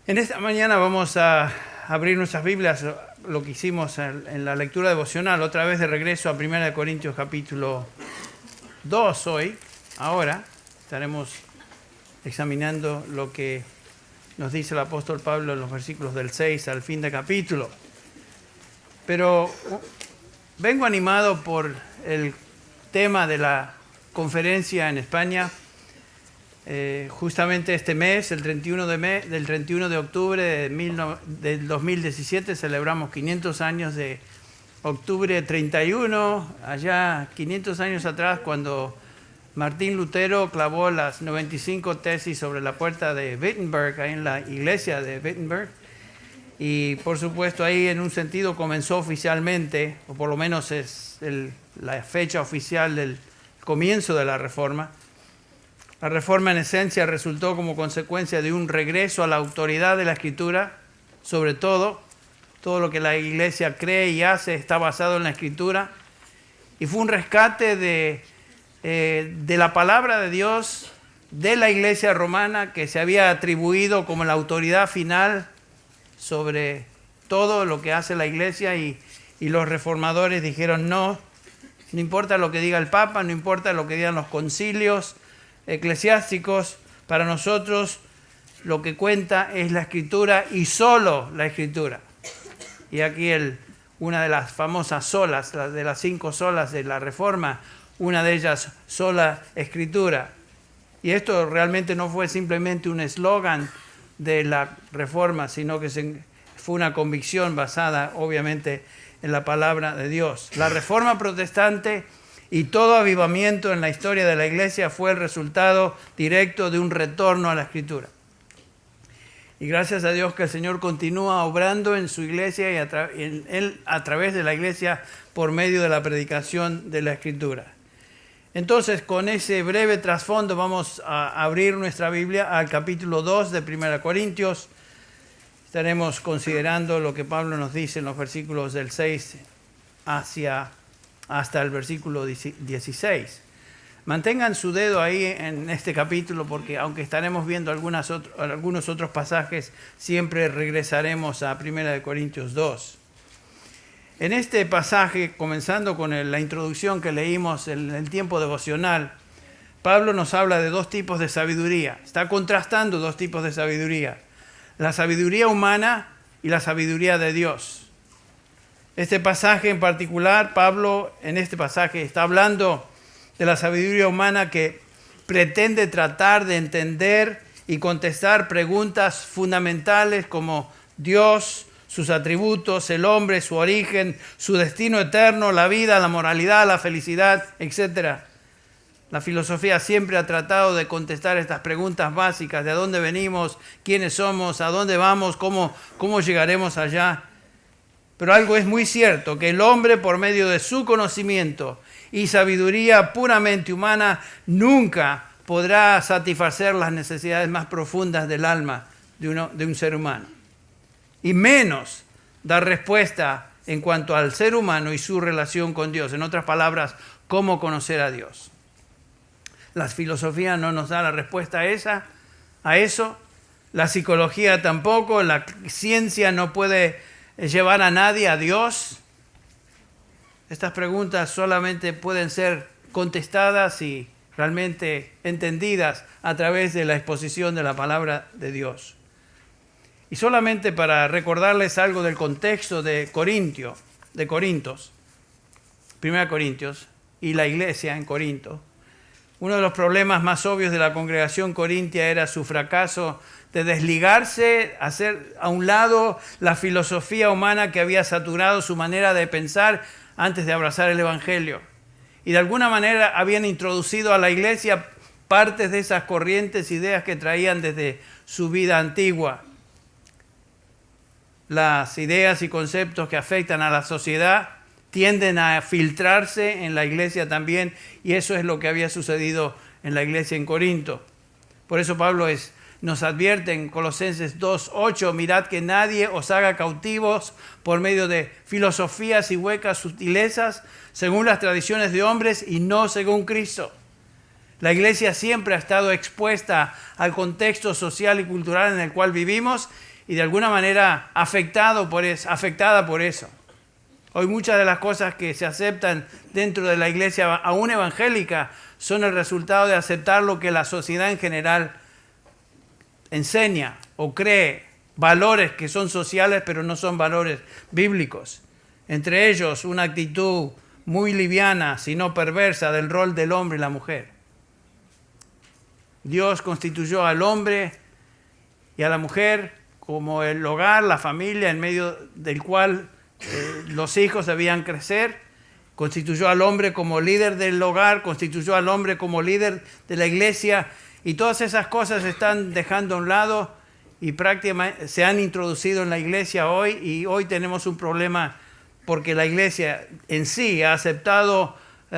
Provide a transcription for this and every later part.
En esta mañana vamos a abrir nuestras Biblias, lo que hicimos en la lectura devocional, otra vez de regreso a 1 Corintios capítulo 2 hoy. Ahora estaremos examinando lo que nos dice el apóstol Pablo en los versículos del 6 al fin del capítulo. Pero vengo animado por el tema de la conferencia en España. Justamente este mes, del 31 de octubre del 2017, celebramos 500 años de octubre 31, allá 500 años atrás, cuando Martín Lutero clavó las 95 tesis sobre la puerta de Wittenberg, ahí en la iglesia de Wittenberg. Y por supuesto ahí en un sentido comenzó oficialmente, o por lo menos es la fecha oficial del comienzo de la Reforma. La Reforma en esencia resultó como consecuencia de un regreso a la autoridad de la Escritura, sobre todo lo que la Iglesia cree y hace está basado en la Escritura, y fue un rescate de la palabra de Dios, de la Iglesia romana, que se había atribuido como la autoridad final sobre todo lo que hace la Iglesia, y los reformadores dijeron no importa lo que diga el Papa, no importa lo que digan los concilios eclesiásticos, para nosotros lo que cuenta es la Escritura y solo la Escritura. Y aquí una de las famosas solas, de las 5 solas de la Reforma, una de ellas, sola Escritura. Y esto realmente no fue simplemente un eslogan de la Reforma, sino que fue una convicción basada obviamente en la palabra de Dios. La Reforma protestante y todo avivamiento en la historia de la Iglesia fue el resultado directo de un retorno a la Escritura. Y gracias a Dios que el Señor continúa obrando en su Iglesia y a través de la Iglesia por medio de la predicación de la Escritura. Entonces, con ese breve trasfondo vamos a abrir nuestra Biblia al capítulo 2 de 1 Corintios. Estaremos considerando lo que Pablo nos dice en los versículos del 6 hasta el versículo 16. Mantengan su dedo ahí en este capítulo, porque aunque estaremos viendo algunos otros pasajes, siempre regresaremos a 1 Corintios 2. En este pasaje, comenzando con la introducción que leímos en el tiempo devocional, Pablo nos habla de 2 tipos de sabiduría. Está contrastando 2 tipos de sabiduría: la sabiduría humana y la sabiduría de Dios. Este pasaje en particular, Pablo en este pasaje está hablando de la sabiduría humana que pretende tratar de entender y contestar preguntas fundamentales como Dios, sus atributos, el hombre, su origen, su destino eterno, la vida, la moralidad, la felicidad, etc. La filosofía siempre ha tratado de contestar estas preguntas básicas: de dónde venimos, quiénes somos, a dónde vamos, cómo llegaremos allá. Pero algo es muy cierto, que el hombre, por medio de su conocimiento y sabiduría puramente humana, nunca podrá satisfacer las necesidades más profundas del alma de un ser humano. Y menos dar respuesta en cuanto al ser humano y su relación con Dios. En otras palabras, cómo conocer a Dios. La filosofía no nos da la respuesta a eso. La psicología tampoco. La ciencia no puede llevar a nadie a Dios. Estas preguntas solamente pueden ser contestadas y realmente entendidas a través de la exposición de la palabra de Dios. Y solamente para recordarles algo del contexto de Corintios, 1 Corintios y la iglesia en Corinto. Uno de los problemas más obvios de la congregación corintia era su fracaso de desligarse, hacer a un lado la filosofía humana que había saturado su manera de pensar antes de abrazar el Evangelio. Y de alguna manera habían introducido a la iglesia partes de esas corrientes, ideas que traían desde su vida antigua. Las ideas y conceptos que afectan a la sociedad tienden a filtrarse en la iglesia también, y eso es lo que había sucedido en la iglesia en Corinto. Por eso Pablo nos advierte en Colosenses 2:8, mirad que nadie os haga cautivos por medio de filosofías y huecas sutilezas, según las tradiciones de hombres y no según Cristo. La iglesia siempre ha estado expuesta al contexto social y cultural en el cual vivimos, y de alguna manera afectada por eso. Hoy muchas de las cosas que se aceptan dentro de la iglesia, aún evangélica, son el resultado de aceptar lo que la sociedad en general enseña o cree, valores que son sociales pero no son valores bíblicos. Entre ellos, una actitud muy liviana, sino perversa, del rol del hombre y la mujer. Dios constituyó al hombre y a la mujer como el hogar, la familia, en medio del cual los hijos debían crecer. Constituyó al hombre como líder del hogar, constituyó al hombre como líder de la iglesia, y todas esas cosas se están dejando a un lado y prácticamente se han introducido en la iglesia hoy, y hoy tenemos un problema porque la iglesia en sí ha aceptado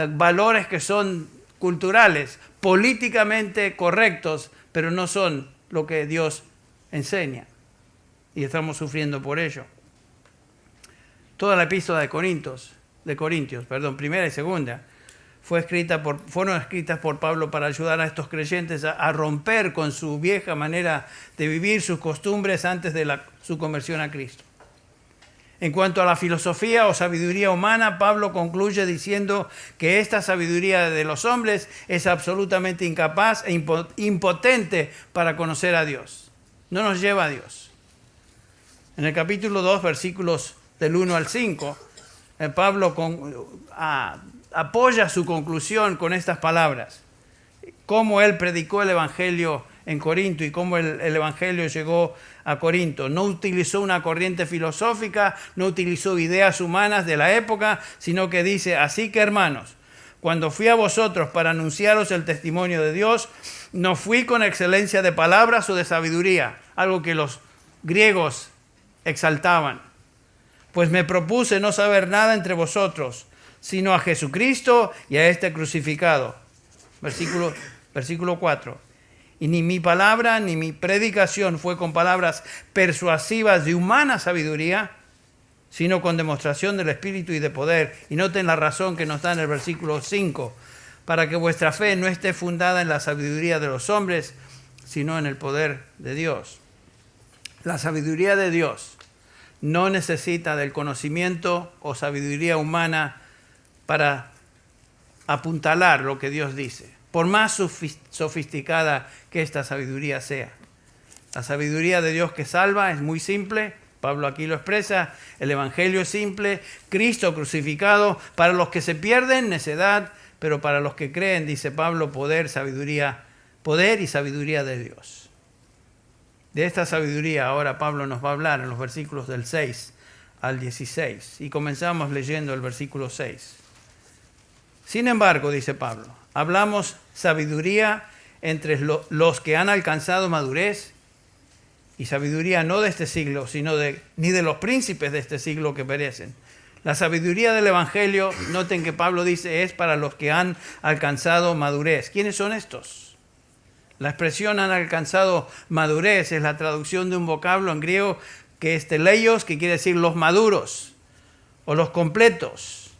valores que son culturales, políticamente correctos, pero no son lo que Dios enseña. Y estamos sufriendo por ello. Toda la epístola de Corintios, primera y segunda, fueron escritas por Pablo para ayudar a estos creyentes a romper con su vieja manera de vivir, sus costumbres antes de su conversión a Cristo. En cuanto a la filosofía o sabiduría humana, Pablo concluye diciendo que esta sabiduría de los hombres es absolutamente incapaz e impotente para conocer a Dios. No nos lleva a Dios. En el capítulo 2, versículos del 1 al 5, Pablo apoya su conclusión con estas palabras. Cómo él predicó el Evangelio en Corinto y cómo el Evangelio llegó a Corinto. No utilizó una corriente filosófica, no utilizó ideas humanas de la época, sino que dice: así que, hermanos, cuando fui a vosotros para anunciaros el testimonio de Dios, no fui con excelencia de palabras o de sabiduría, algo que los griegos exaltaban, pues me propuse no saber nada entre vosotros, sino a Jesucristo y a este crucificado. Versículo 4. Y ni mi palabra ni mi predicación fue con palabras persuasivas de humana sabiduría, sino con demostración del Espíritu y de poder. Y noten la razón que nos da en el versículo 5, para que vuestra fe no esté fundada en la sabiduría de los hombres, sino en el poder de Dios. La sabiduría de Dios no necesita del conocimiento o sabiduría humana para apuntalar lo que Dios dice, por más sofisticada que esta sabiduría sea. La sabiduría de Dios que salva es muy simple. Pablo aquí lo expresa. El Evangelio es simple. Cristo crucificado. Para los que se pierden, necedad, pero para los que creen, dice Pablo, poder y sabiduría de Dios. De esta sabiduría ahora Pablo nos va a hablar en los versículos del 6 al 16. Y comenzamos leyendo el versículo 6. Sin embargo, dice Pablo, hablamos sabiduría entre los que han alcanzado madurez, y sabiduría no de este siglo, sino ni de los príncipes de este siglo que perecen. La sabiduría del Evangelio, noten que Pablo dice, es para los que han alcanzado madurez. ¿Quiénes son estos? La expresión han alcanzado madurez es la traducción de un vocablo en griego que es teleios, que quiere decir los maduros o los completos.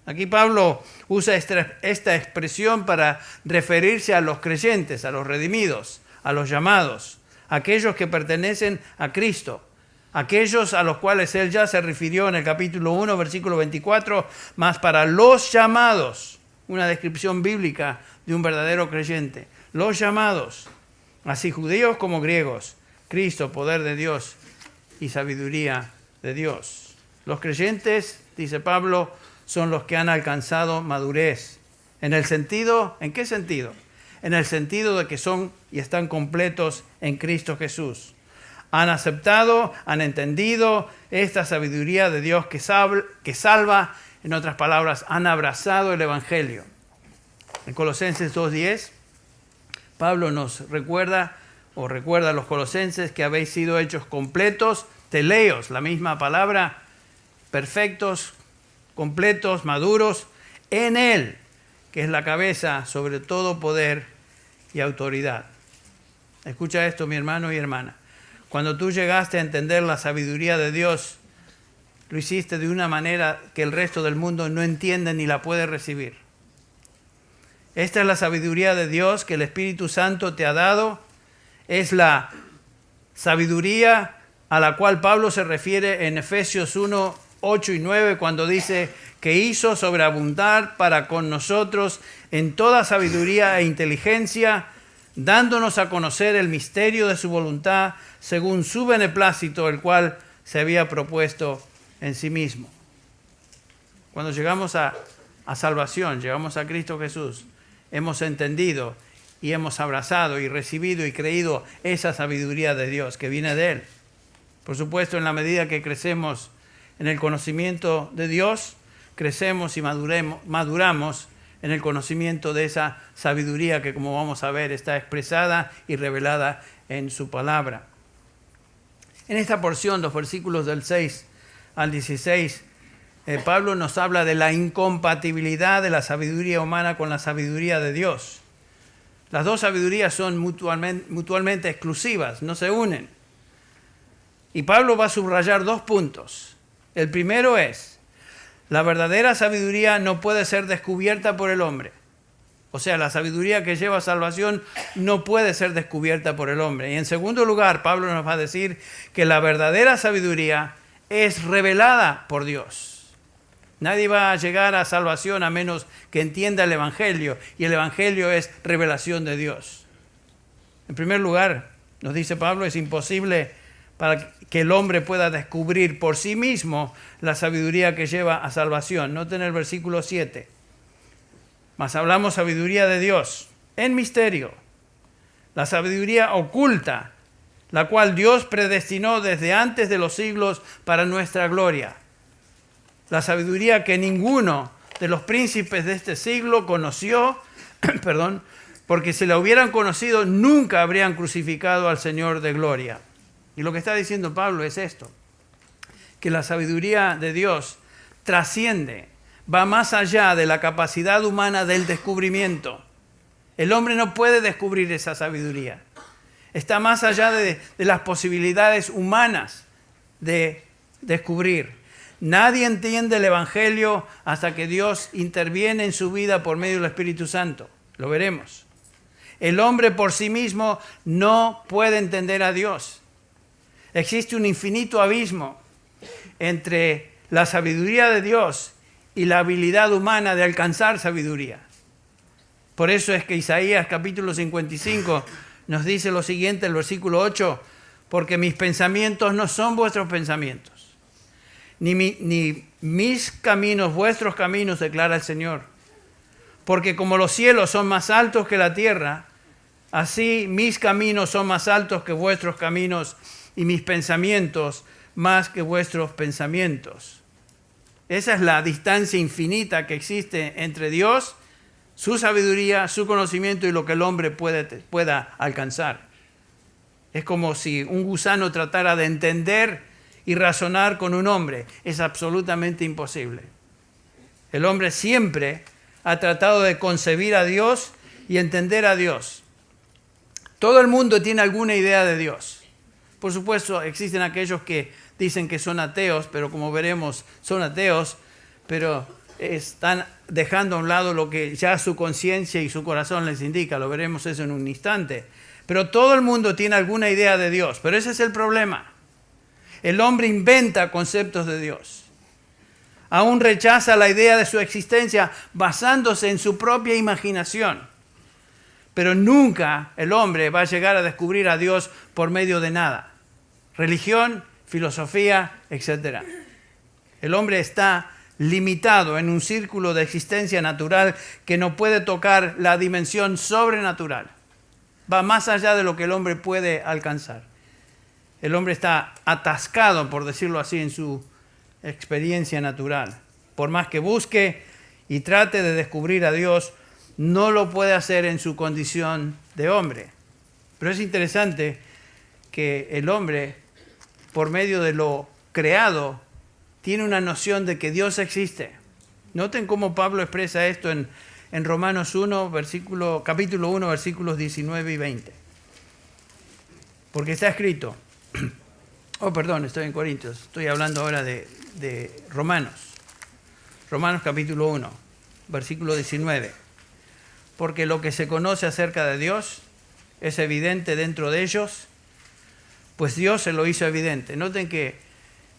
Aquí Pablo usa esta expresión para referirse a los creyentes, a los redimidos, a los llamados, a aquellos que pertenecen a Cristo, aquellos a los cuales él ya se refirió en el capítulo 1, versículo 24, más para los llamados, una descripción bíblica de un verdadero creyente. Los llamados, así judíos como griegos, Cristo, poder de Dios y sabiduría de Dios. Los creyentes, dice Pablo, son los que han alcanzado madurez. ¿En qué sentido? En el sentido de que son y están completos en Cristo Jesús. Han aceptado, han entendido esta sabiduría de Dios que salva, en otras palabras, han abrazado el Evangelio. En Colosenses 2:10, Pablo nos recuerda a los colosenses que habéis sido hechos completos, teleios, la misma palabra, perfectos, completos, maduros, en Él, que es la cabeza sobre todo poder y autoridad. Escucha esto, mi hermano y hermana. Cuando tú llegaste a entender la sabiduría de Dios, lo hiciste de una manera que el resto del mundo no entiende ni la puede recibir. Esta es la sabiduría de Dios que el Espíritu Santo te ha dado. Es la sabiduría a la cual Pablo se refiere en Efesios 1, 8 y 9, cuando dice que hizo sobreabundar para con nosotros en toda sabiduría e inteligencia, dándonos a conocer el misterio de su voluntad, según su beneplácito, el cual se había propuesto en sí mismo. Cuando llegamos a salvación, llegamos a Cristo Jesús, hemos entendido y hemos abrazado y recibido y creído esa sabiduría de Dios que viene de Él. Por supuesto, en la medida que crecemos en el conocimiento de Dios, crecemos y maduramos en el conocimiento de esa sabiduría que, como vamos a ver, está expresada y revelada en su palabra. En esta porción, los versículos del 6 al 16, Pablo nos habla de la incompatibilidad de la sabiduría humana con la sabiduría de Dios. Las dos sabidurías son mutuamente exclusivas, no se unen. Y Pablo va a subrayar 2 puntos. El primero es: la verdadera sabiduría no puede ser descubierta por el hombre. O sea, la sabiduría que lleva a salvación no puede ser descubierta por el hombre. Y en segundo lugar, Pablo nos va a decir que la verdadera sabiduría es revelada por Dios. Nadie va a llegar a salvación a menos que entienda el Evangelio. Y el Evangelio es revelación de Dios. En primer lugar, nos dice Pablo, es imposible para que el hombre pueda descubrir por sí mismo la sabiduría que lleva a salvación. Noten el versículo 7. Mas hablamos sabiduría de Dios en misterio, la sabiduría oculta, la cual Dios predestinó desde antes de los siglos para nuestra gloria. La sabiduría que ninguno de los príncipes de este siglo conoció, porque si la hubieran conocido nunca habrían crucificado al Señor de gloria. Y lo que está diciendo Pablo es esto, que la sabiduría de Dios trasciende, va más allá de la capacidad humana del descubrimiento. El hombre no puede descubrir esa sabiduría. Está más allá de las posibilidades humanas de descubrir. Nadie entiende el Evangelio hasta que Dios interviene en su vida por medio del Espíritu Santo. Lo veremos. El hombre por sí mismo no puede entender a Dios. Existe un infinito abismo entre la sabiduría de Dios y la habilidad humana de alcanzar sabiduría. Por eso es que Isaías capítulo 55 nos dice lo siguiente, el versículo 8, porque mis pensamientos no son vuestros pensamientos, ni mis caminos vuestros caminos, declara el Señor. Porque como los cielos son más altos que la tierra, así mis caminos son más altos que vuestros caminos y mis pensamientos más que vuestros pensamientos. Esa es la distancia infinita que existe entre Dios, su sabiduría, su conocimiento y lo que el hombre pueda alcanzar. Es como si un gusano tratara de entender y razonar con un hombre. Es absolutamente imposible. El hombre siempre ha tratado de concebir a Dios y entender a Dios. Todo el mundo tiene alguna idea de Dios. Por supuesto, existen aquellos que dicen que son ateos, pero como veremos, son ateos, pero están dejando a un lado lo que ya su conciencia y su corazón les indica. Lo veremos eso en un instante. Pero todo el mundo tiene alguna idea de Dios, pero ese es el problema. El hombre inventa conceptos de Dios. Aún rechaza la idea de su existencia basándose en su propia imaginación. Pero nunca el hombre va a llegar a descubrir a Dios por medio de nada. Religión, filosofía, etc. El hombre está limitado en un círculo de existencia natural que no puede tocar la dimensión sobrenatural. Va más allá de lo que el hombre puede alcanzar. El hombre está atascado, por decirlo así, en su experiencia natural. Por más que busque y trate de descubrir a Dios, no lo puede hacer en su condición de hombre. Pero es interesante que el hombre, por medio de lo creado, tiene una noción de que Dios existe. Noten cómo Pablo expresa esto en Romanos 1, capítulo 1, versículos 19 y 20. Porque está escrito, estoy en Corintios, estoy hablando ahora de Romanos. Romanos capítulo 1, versículo 19. Porque lo que se conoce acerca de Dios es evidente dentro de ellos, pues Dios se lo hizo evidente. Noten que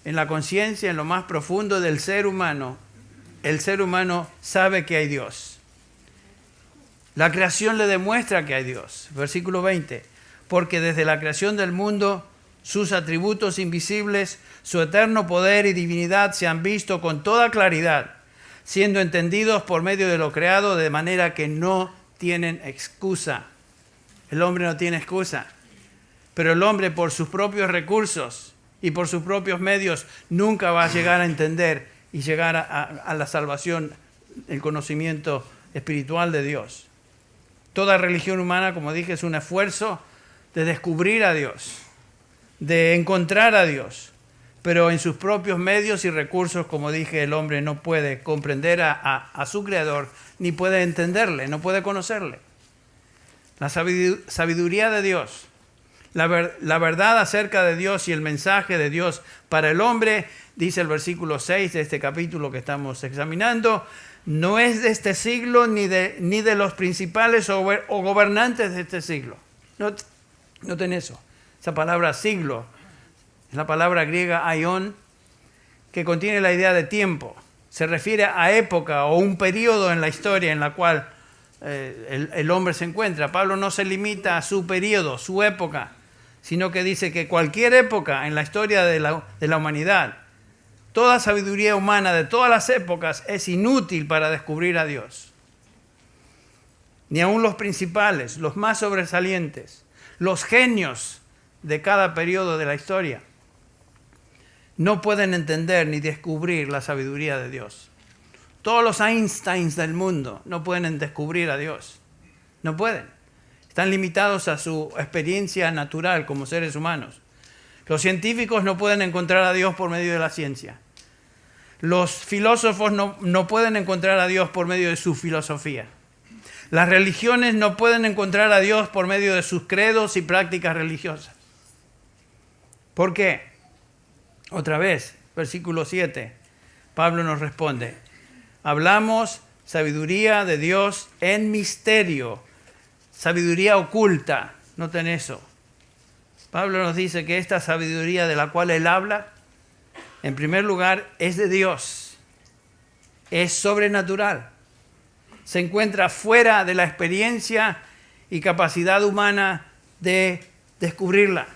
en la conciencia, en lo más profundo del ser humano, el ser humano sabe que hay Dios. La creación le demuestra que hay Dios. Versículo 20. Porque desde la creación del mundo, sus atributos invisibles, su eterno poder y divinidad se han visto con toda claridad, siendo entendidos por medio de lo creado, de manera que no tienen excusa. El hombre no tiene excusa. Pero el hombre, por sus propios recursos y por sus propios medios, nunca va a llegar a entender y llegar a la salvación, el conocimiento espiritual de Dios. Toda religión humana, como dije, es un esfuerzo de descubrir a Dios, de encontrar a Dios. Pero en sus propios medios y recursos, como dije, el hombre no puede comprender a su Creador, ni puede entenderle, no puede conocerle. La sabiduría de Dios, la verdad acerca de Dios y el mensaje de Dios para el hombre, dice el versículo 6 de este capítulo que estamos examinando, no es de este siglo ni de los principales o gobernantes de este siglo. Noten eso. Esa palabra siglo es la palabra griega aion, que contiene la idea de tiempo. Se refiere a época o un periodo en la historia en la cual el hombre se encuentra. Pablo no se limita a su periodo, su época, sino que dice que cualquier época en la historia de la humanidad, toda sabiduría humana de todas las épocas es inútil para descubrir a Dios. Ni aun los principales, los más sobresalientes, los genios de cada periodo de la historia, no pueden entender ni descubrir la sabiduría de Dios. Todos los Einsteins del mundo no pueden descubrir a Dios. No pueden. Están limitados a su experiencia natural como seres humanos. Los científicos no pueden encontrar a Dios por medio de la ciencia. Los filósofos no pueden encontrar a Dios por medio de su filosofía. Las religiones no pueden encontrar a Dios por medio de sus credos y prácticas religiosas. ¿Por qué? Otra vez, versículo 7, Pablo nos responde, hablamos sabiduría de Dios en misterio, sabiduría oculta. Noten eso. Pablo nos dice que esta sabiduría de la cual él habla, en primer lugar, es de Dios. Es sobrenatural. Se encuentra fuera de la experiencia y capacidad humana de descubrirla.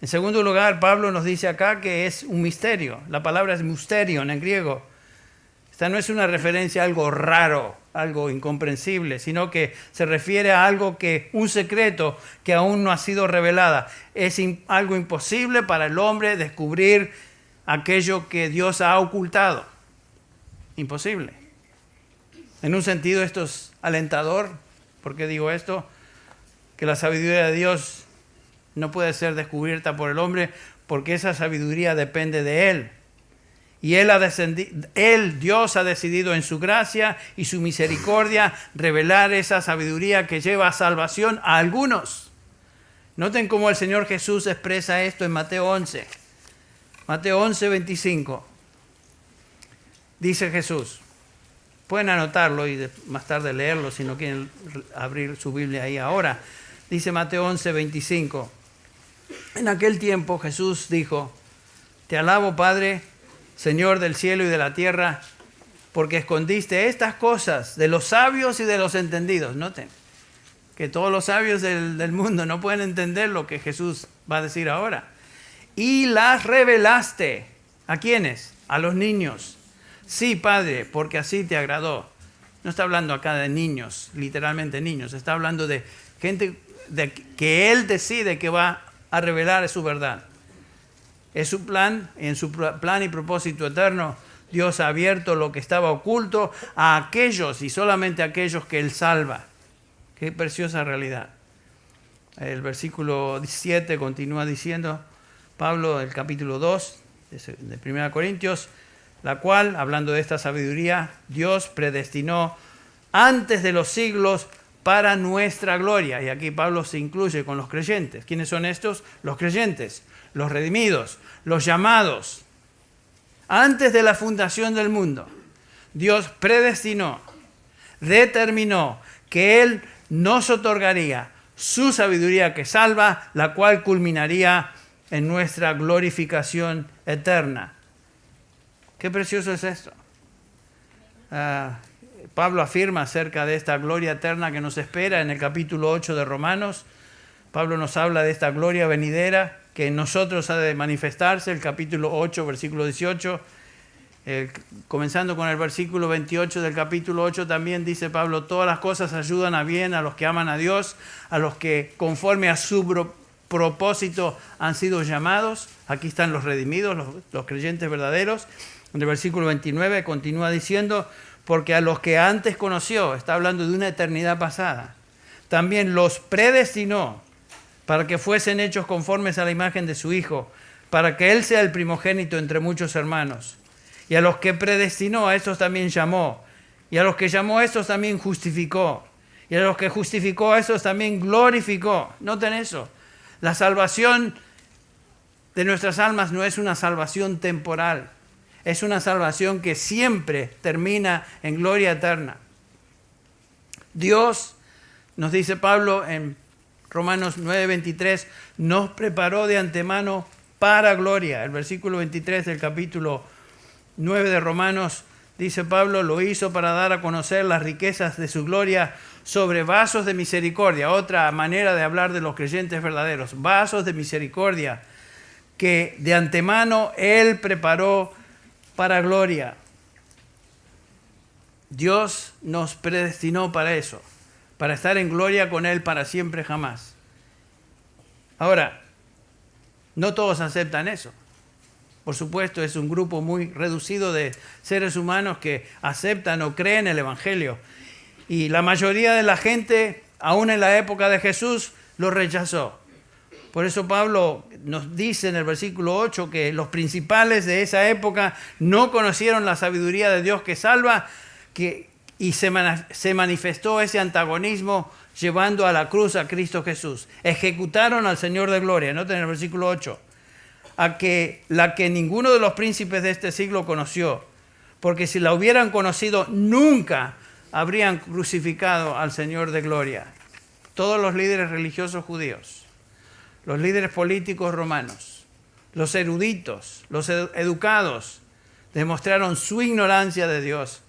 En segundo lugar, Pablo nos dice acá que es un misterio. La palabra es mysterion en griego. Esta no es una referencia a algo raro, algo incomprensible, sino que se refiere a algo un secreto que aún no ha sido revelada. Es algo imposible para el hombre descubrir aquello que Dios ha ocultado. Imposible. En un sentido esto es alentador. ¿Por qué digo esto? Que la sabiduría de Dios no puede ser descubierta por el hombre porque esa sabiduría depende de Él. Y Dios ha decidido en su gracia y su misericordia revelar esa sabiduría que lleva a salvación a algunos. Noten cómo el Señor Jesús expresa esto en Mateo 11. Mateo 11, 25. Dice Jesús. Pueden anotarlo y más tarde leerlo si no quieren abrir su Biblia ahí ahora. Dice Mateo 11, 25. En aquel tiempo Jesús dijo, te alabo, Padre, Señor del cielo y de la tierra, porque escondiste estas cosas de los sabios y de los entendidos. Noten que todos los sabios del mundo no pueden entender lo que Jesús va a decir ahora. Y las revelaste. ¿A quiénes? A los niños. Sí, Padre, porque así te agradó. No está hablando acá de niños, literalmente niños. Está hablando de gente que Él decide que va a revelar su verdad. Es su plan, en su plan y propósito eterno, Dios ha abierto lo que estaba oculto a aquellos y solamente a aquellos que Él salva. Qué preciosa realidad. El versículo 7 continúa diciendo, Pablo, el capítulo 2 de 1 Corintios, la cual, hablando de esta sabiduría, Dios predestinó antes de los siglos para nuestra gloria. Y aquí Pablo se incluye con los creyentes. ¿Quiénes son estos? Los creyentes, los redimidos, los llamados. Antes de la fundación del mundo, Dios predestinó, determinó que Él nos otorgaría su sabiduría que salva, la cual culminaría en nuestra glorificación eterna. Qué precioso es esto. Pablo afirma acerca de esta gloria eterna que nos espera en el capítulo 8 de Romanos. Pablo nos habla de esta gloria venidera que en nosotros ha de manifestarse, el capítulo 8, versículo 18. Comenzando con el versículo 28 del capítulo 8 también dice Pablo, todas las cosas ayudan a bien a los que aman a Dios, a los que conforme a su propósito han sido llamados. Aquí están los redimidos, los creyentes verdaderos. En el versículo 29 continúa diciendo, porque a los que antes conoció, está hablando de una eternidad pasada, también los predestinó para que fuesen hechos conformes a la imagen de su Hijo, para que Él sea el primogénito entre muchos hermanos. Y a los que predestinó, a estos también llamó. Y a los que llamó, a estos también justificó. Y a los que justificó, a estos también glorificó. Noten eso. La salvación de nuestras almas no es una salvación temporal. Es una salvación que siempre termina en gloria eterna. Dios, nos dice Pablo en Romanos 9:23, nos preparó de antemano para gloria. El versículo 23 del capítulo 9 de Romanos, dice Pablo, lo hizo para dar a conocer las riquezas de su gloria sobre vasos de misericordia. Otra manera de hablar de los creyentes verdaderos, vasos de misericordia que de antemano Él preparó para gloria. Dios nos predestinó para eso, para estar en gloria con Él para siempre jamás. Ahora, no todos aceptan eso. Por supuesto, es un grupo muy reducido de seres humanos que aceptan o creen el Evangelio. Y la mayoría de la gente, aún en la época de Jesús, lo rechazó. Por eso Pablo nos dice en el versículo 8 que los principales de esa época no conocieron la sabiduría de Dios que salva, y se manifestó ese antagonismo llevando a la cruz a Cristo Jesús. Ejecutaron al Señor de gloria. Noten el versículo 8. La que ninguno de los príncipes de este siglo conoció, porque si la hubieran conocido, nunca habrían crucificado al Señor de gloria. Todos los líderes religiosos judíos, los líderes políticos romanos, los eruditos, los educados, demostraron su ignorancia de Dios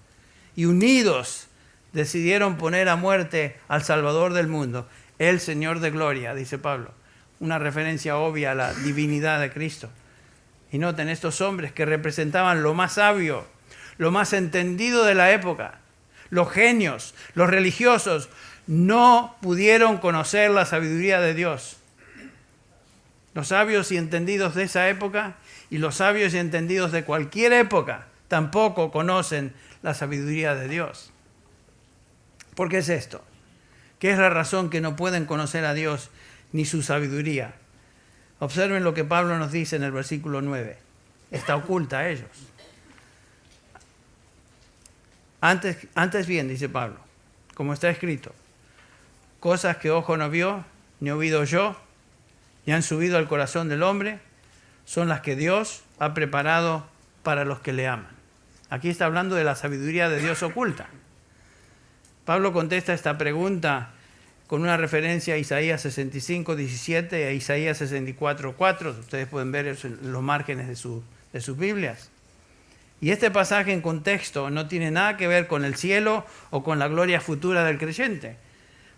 y unidos decidieron poner a muerte al Salvador del mundo, el Señor de gloria, dice Pablo. Una referencia obvia a la divinidad de Cristo. Y noten, estos hombres que representaban lo más sabio, lo más entendido de la época, los genios, los religiosos, no pudieron conocer la sabiduría de Dios. Los sabios y entendidos de esa época y los sabios y entendidos de cualquier época tampoco conocen la sabiduría de Dios. ¿Por qué es esto? ¿Qué es la razón que no pueden conocer a Dios ni su sabiduría? Observen lo que Pablo nos dice en el versículo 9. Está oculta a ellos. Antes bien, dice Pablo, como está escrito, cosas que ojo no vio, ni oído yo, ni han subido al corazón del hombre, son las que Dios ha preparado para los que le aman. Aquí está hablando de la sabiduría de Dios oculta. Pablo contesta esta pregunta con una referencia a Isaías 65, 17 y a Isaías 64, 4. Ustedes pueden ver eso en los márgenes de sus Biblias. Y este pasaje en contexto no tiene nada que ver con el cielo o con la gloria futura del creyente.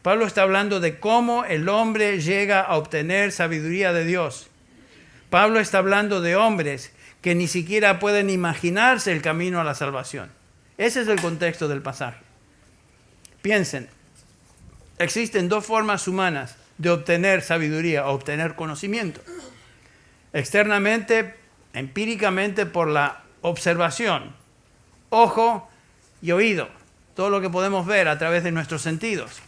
Pablo está hablando de cómo el hombre llega a obtener sabiduría de Dios. Pablo está hablando de hombres que ni siquiera pueden imaginarse el camino a la salvación. Ese es el contexto del pasaje. Piensen, existen dos formas humanas de obtener sabiduría o obtener conocimiento. Externamente, empíricamente, por la observación, ojo y oído, todo lo que podemos ver a través de nuestros sentidos.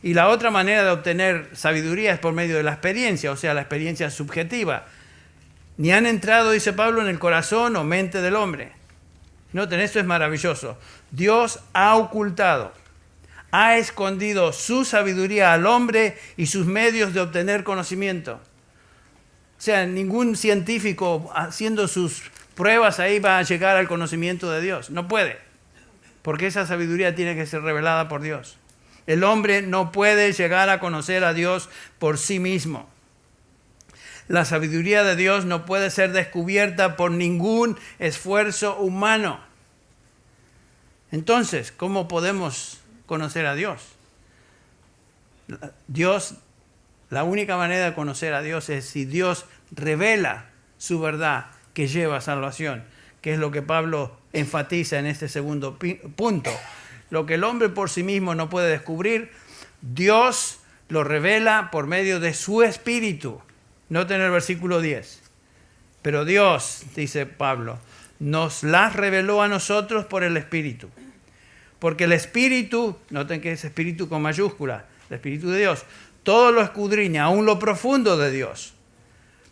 Y la otra manera de obtener sabiduría es por medio de la experiencia, o sea, la experiencia subjetiva. Ni han entrado, dice Pablo, en el corazón o mente del hombre. Noten, esto es maravilloso. Dios ha ocultado, ha escondido su sabiduría al hombre y sus medios de obtener conocimiento. O sea, ningún científico haciendo sus pruebas ahí va a llegar al conocimiento de Dios. No puede, porque esa sabiduría tiene que ser revelada por Dios. El hombre no puede llegar a conocer a Dios por sí mismo. La sabiduría de Dios no puede ser descubierta por ningún esfuerzo humano. Entonces, ¿cómo podemos conocer a Dios? La única manera de conocer a Dios es si Dios revela su verdad que lleva a salvación, que es lo que Pablo enfatiza en este segundo punto. Lo que el hombre por sí mismo no puede descubrir, Dios lo revela por medio de su Espíritu. Noten el versículo 10. Pero Dios, dice Pablo, nos las reveló a nosotros por el Espíritu. Porque el Espíritu, noten que es Espíritu con mayúscula, el Espíritu de Dios, todo lo escudriña, aún lo profundo de Dios.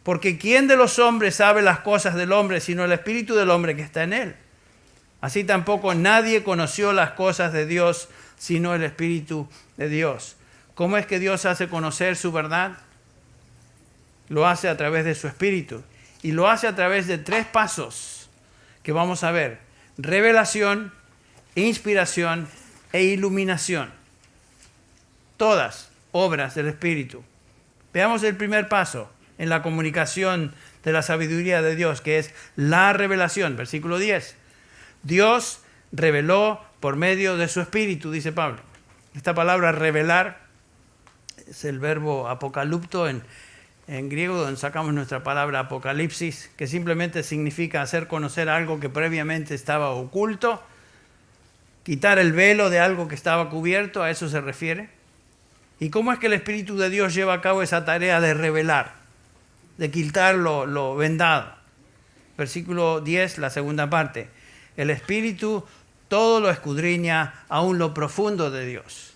Porque ¿quién de los hombres sabe las cosas del hombre sino el Espíritu del hombre que está en él? Así tampoco nadie conoció las cosas de Dios sino el Espíritu de Dios. ¿Cómo es que Dios hace conocer su verdad? Lo hace a través de su Espíritu. Y lo hace a través de 3 pasos que vamos a ver. Revelación, inspiración e iluminación. Todas obras del Espíritu. Veamos el primer paso en la comunicación de la sabiduría de Dios, que es la revelación. Versículo 10. Dios reveló por medio de su Espíritu, dice Pablo. Esta palabra revelar es el verbo apocalupto en griego, donde sacamos nuestra palabra apocalipsis, que simplemente significa hacer conocer algo que previamente estaba oculto, quitar el velo de algo que estaba cubierto, a eso se refiere. ¿Y cómo es que el Espíritu de Dios lleva a cabo esa tarea de revelar, de quitar lo vendado? Versículo 10, la segunda parte. El Espíritu todo lo escudriña, aún lo profundo de Dios.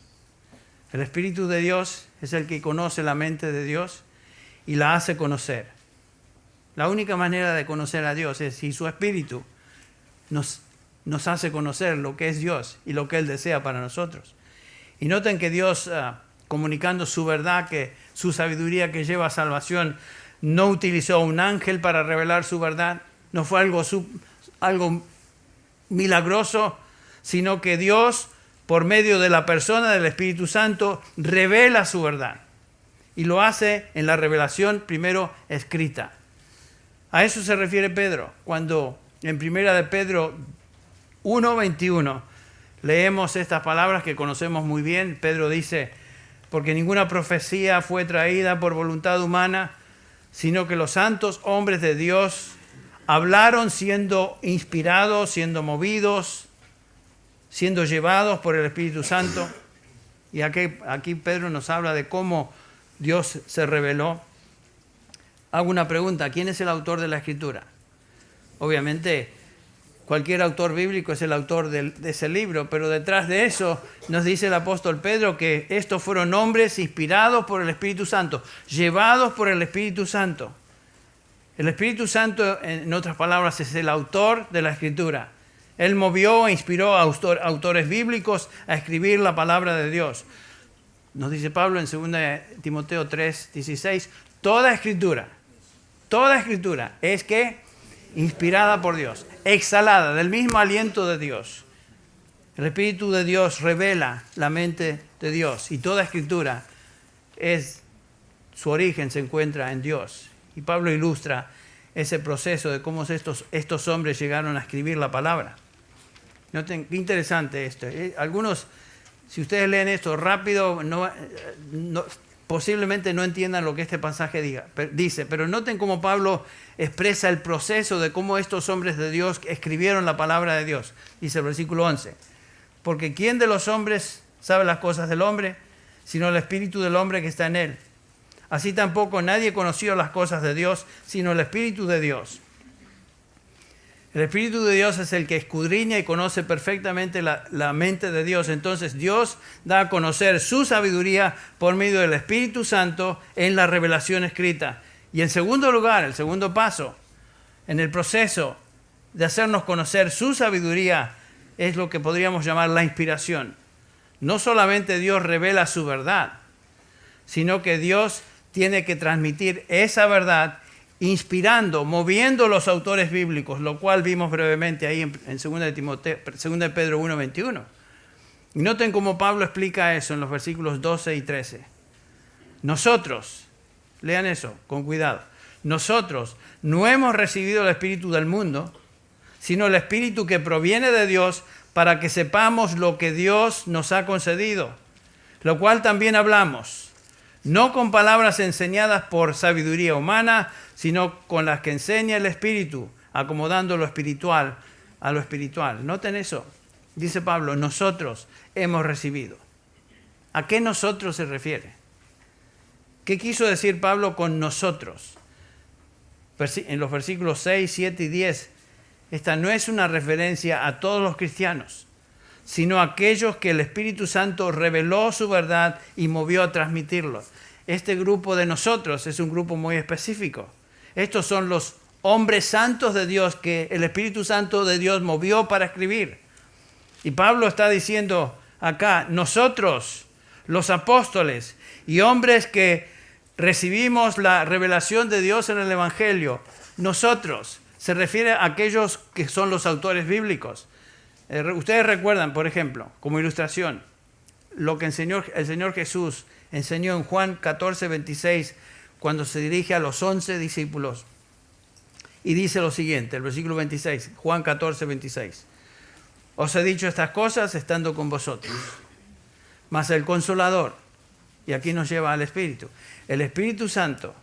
El Espíritu de Dios es el que conoce la mente de Dios y la hace conocer. La única manera de conocer a Dios es si su Espíritu nos hace conocer lo que es Dios y lo que Él desea para nosotros. Y noten que Dios, comunicando su verdad, que su sabiduría que lleva a salvación, no utilizó un ángel para revelar su verdad, no fue algo milagroso, sino que Dios, por medio de la persona del Espíritu Santo, revela su verdad. Y lo hace en la revelación primero escrita. A eso se refiere Pedro, cuando en 1 de Pedro 1:21 leemos estas palabras que conocemos muy bien. Pedro dice, porque ninguna profecía fue traída por voluntad humana, sino que los santos hombres de Dios hablaron siendo inspirados, siendo movidos, siendo llevados por el Espíritu Santo. Y aquí Pedro nos habla de cómo Dios se reveló. Hago una pregunta, ¿quién es el autor de la Escritura? Obviamente, cualquier autor bíblico es el autor de ese libro, pero detrás de eso nos dice el apóstol Pedro que estos fueron hombres inspirados por el Espíritu Santo, llevados por el Espíritu Santo. El Espíritu Santo, en otras palabras, es el autor de la Escritura. Él movió e inspiró a autores bíblicos a escribir la palabra de Dios. Nos dice Pablo en 2 Timoteo 3:16, toda escritura es que inspirada por Dios, exhalada del mismo aliento de Dios. El Espíritu de Dios revela la mente de Dios y toda escritura su origen se encuentra en Dios. Y Pablo ilustra ese proceso de cómo estos hombres llegaron a escribir la palabra. Noten qué interesante esto. Algunos, si ustedes leen esto rápido, posiblemente no entiendan lo que este pasaje dice, pero noten cómo Pablo expresa el proceso de cómo estos hombres de Dios escribieron la palabra de Dios. Dice el versículo 11, porque ¿quién de los hombres sabe las cosas del hombre, sino el Espíritu del hombre que está en él? Así tampoco nadie conoció las cosas de Dios, sino el Espíritu de Dios. El Espíritu de Dios es el que escudriña y conoce perfectamente la mente de Dios. Entonces Dios da a conocer su sabiduría por medio del Espíritu Santo en la revelación escrita. Y en segundo lugar, el segundo paso, en el proceso de hacernos conocer su sabiduría, es lo que podríamos llamar la inspiración. No solamente Dios revela su verdad, sino que Dios tiene que transmitir esa verdad inspirando, moviendo los autores bíblicos, lo cual vimos brevemente ahí en 2 de Pedro 1:21. Y noten cómo Pablo explica eso en los versículos 12 y 13. Nosotros, lean eso con cuidado, nosotros no hemos recibido el espíritu del mundo, sino el espíritu que proviene de Dios, para que sepamos lo que Dios nos ha concedido, lo cual también hablamos, no con palabras enseñadas por sabiduría humana, sino con las que enseña el Espíritu, acomodando lo espiritual a lo espiritual. Noten eso. Dice Pablo, nosotros hemos recibido. ¿A qué nosotros se refiere? ¿Qué quiso decir Pablo con nosotros? En los versículos 6, 7 y 10, esta no es una referencia a todos los cristianos, sino a aquellos que el Espíritu Santo reveló su verdad y movió a transmitirlo. Este grupo de nosotros es un grupo muy específico. Estos son los hombres santos de Dios que el Espíritu Santo de Dios movió para escribir. Y Pablo está diciendo acá, nosotros, los apóstoles y hombres que recibimos la revelación de Dios en el Evangelio, nosotros, se refiere a aquellos que son los autores bíblicos. Ustedes recuerdan, por ejemplo, como ilustración, lo que el Señor Jesús enseñó en Juan 14, 26, cuando se dirige a los 11 discípulos. Y dice lo siguiente, el versículo 26, Juan 14, 26. Os he dicho estas cosas estando con vosotros. Mas el Consolador, y aquí nos lleva al Espíritu, el Espíritu Santo,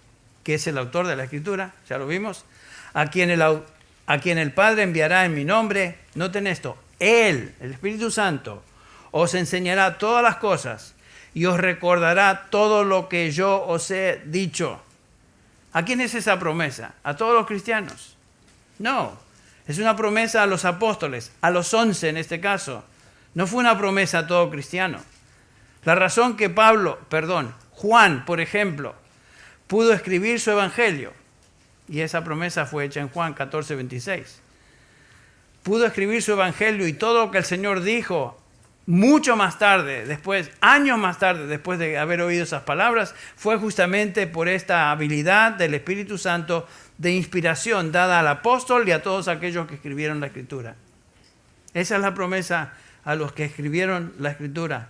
que es el autor de la Escritura, ya lo vimos, a quien el Padre enviará en mi nombre, noten esto, Él, el Espíritu Santo, os enseñará todas las cosas y os recordará todo lo que yo os he dicho. ¿A quién es esa promesa? ¿A todos los cristianos? No, es una promesa a los apóstoles, a los 11 en este caso. No fue una promesa a todo cristiano. La razón que Juan, por ejemplo, pudo escribir su evangelio, y esa promesa fue hecha en Juan 14, 26. Pudo escribir su evangelio y todo lo que el Señor dijo mucho más tarde, años más tarde, después de haber oído esas palabras, fue justamente por esta habilidad del Espíritu Santo de inspiración dada al apóstol y a todos aquellos que escribieron la Escritura. Esa es la promesa a los que escribieron la Escritura.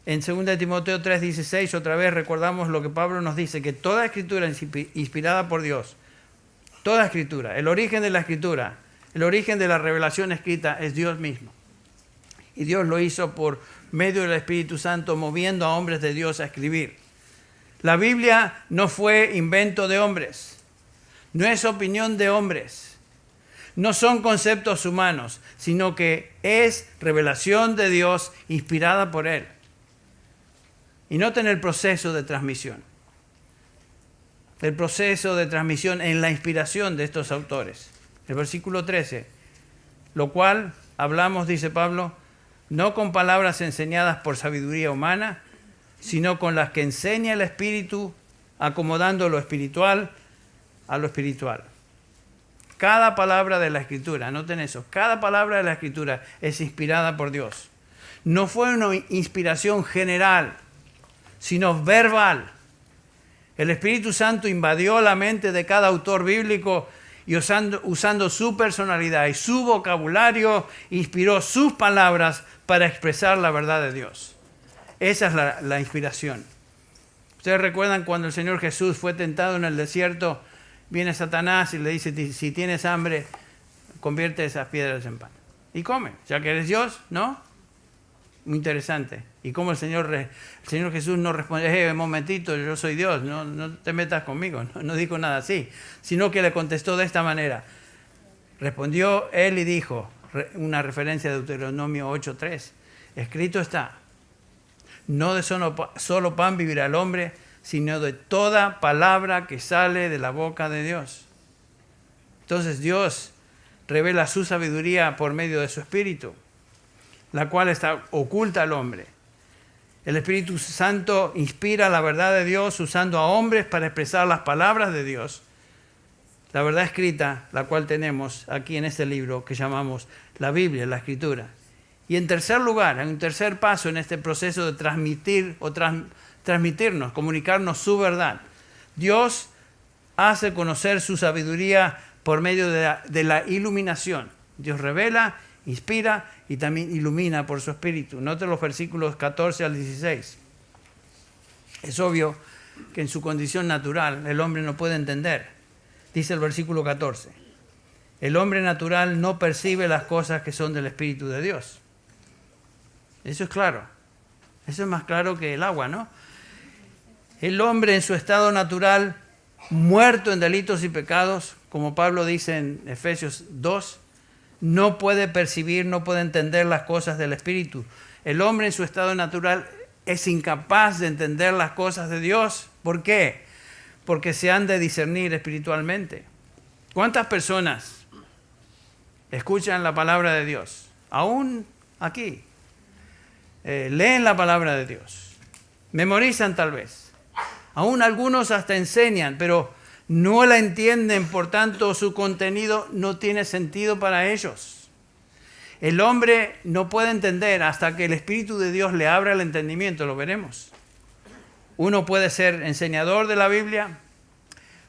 En 2 Timoteo 3:16, otra vez recordamos lo que Pablo nos dice, que toda Escritura es inspirada por Dios. Toda Escritura, el origen de la Escritura, el origen de la revelación escrita es Dios mismo. Y Dios lo hizo por medio del Espíritu Santo, moviendo a hombres de Dios a escribir. La Biblia no fue invento de hombres, no es opinión de hombres, no son conceptos humanos, sino que es revelación de Dios inspirada por Él. Y noten el proceso de transmisión. El proceso de transmisión en la inspiración de estos autores. El versículo 13, lo cual hablamos, dice Pablo, no con palabras enseñadas por sabiduría humana, sino con las que enseña el Espíritu, acomodando lo espiritual a lo espiritual. Cada palabra de la Escritura, noten eso, cada palabra de la Escritura es inspirada por Dios. No fue una inspiración general, sino verbal. El Espíritu Santo invadió la mente de cada autor bíblico y usando su personalidad y su vocabulario, inspiró sus palabras para expresar la verdad de Dios. Esa es la inspiración. Ustedes recuerdan cuando el Señor Jesús fue tentado en el desierto, viene Satanás y le dice, si tienes hambre, convierte esas piedras en pan. Y come, ya que eres Dios, ¿no? Muy interesante. Y como el Señor Jesús no responde, un momentito, yo soy Dios, no te metas conmigo. No dijo nada así, sino que le contestó de esta manera. Respondió él y dijo, una referencia de Deuteronomio 8:3, escrito está, no de solo pan vivirá el hombre, sino de toda palabra que sale de la boca de Dios. Entonces Dios revela su sabiduría por medio de su Espíritu, la cual está oculta al hombre. El Espíritu Santo inspira la verdad de Dios usando a hombres para expresar las palabras de Dios. La verdad escrita, la cual tenemos aquí en este libro que llamamos la Biblia, la Escritura. Y en tercer lugar, en un tercer paso en este proceso de transmitir o transmitirnos, comunicarnos su verdad, Dios hace conocer su sabiduría por medio de la iluminación. Dios revela inspira y también ilumina por su Espíritu. Note los versículos 14 al 16. Es obvio que en su condición natural el hombre no puede entender. Dice el versículo 14. El hombre natural no percibe las cosas que son del Espíritu de Dios. Eso es claro. Eso es más claro que el agua, ¿no? El hombre en su estado natural, muerto en delitos y pecados, como Pablo dice en Efesios 2, no puede percibir, no puede entender las cosas del Espíritu. El hombre en su estado natural es incapaz de entender las cosas de Dios. ¿Por qué? Porque se han de discernir espiritualmente. ¿Cuántas personas escuchan la palabra de Dios? Aún aquí. Leen la palabra de Dios. Memorizan tal vez. Aún algunos hasta enseñan, pero no la entienden, por tanto su contenido no tiene sentido para ellos. El hombre no puede entender hasta que el Espíritu de Dios le abra el entendimiento, lo veremos. Uno puede ser enseñador de la Biblia,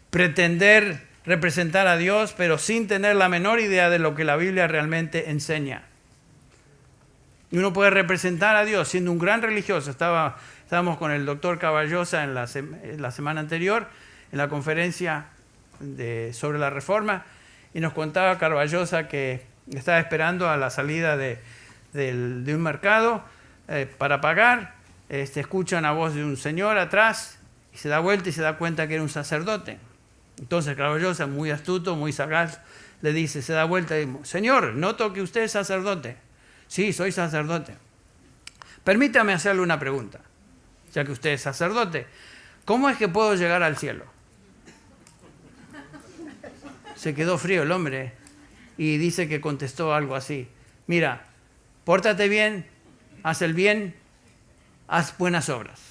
pretender representar a Dios, pero sin tener la menor idea de lo que la Biblia realmente enseña. Y uno puede representar a Dios siendo un gran religioso. Estábamos con el doctor Caballosa en la semana anterior, en la conferencia sobre la Reforma, y nos contaba Caballosa que estaba esperando a la salida de un mercado para pagar. Escucha una voz de un señor atrás y se da vuelta y se da cuenta que era un sacerdote. Entonces Caballosa, muy astuto, muy sagaz, le dice, se da vuelta y dice, señor, noto que usted es sacerdote. Sí, soy sacerdote. Permítame hacerle una pregunta, ya que usted es sacerdote. ¿Cómo es que puedo llegar al cielo? Se quedó frío el hombre y dice que contestó algo así. Mira, pórtate bien, haz el bien, haz buenas obras.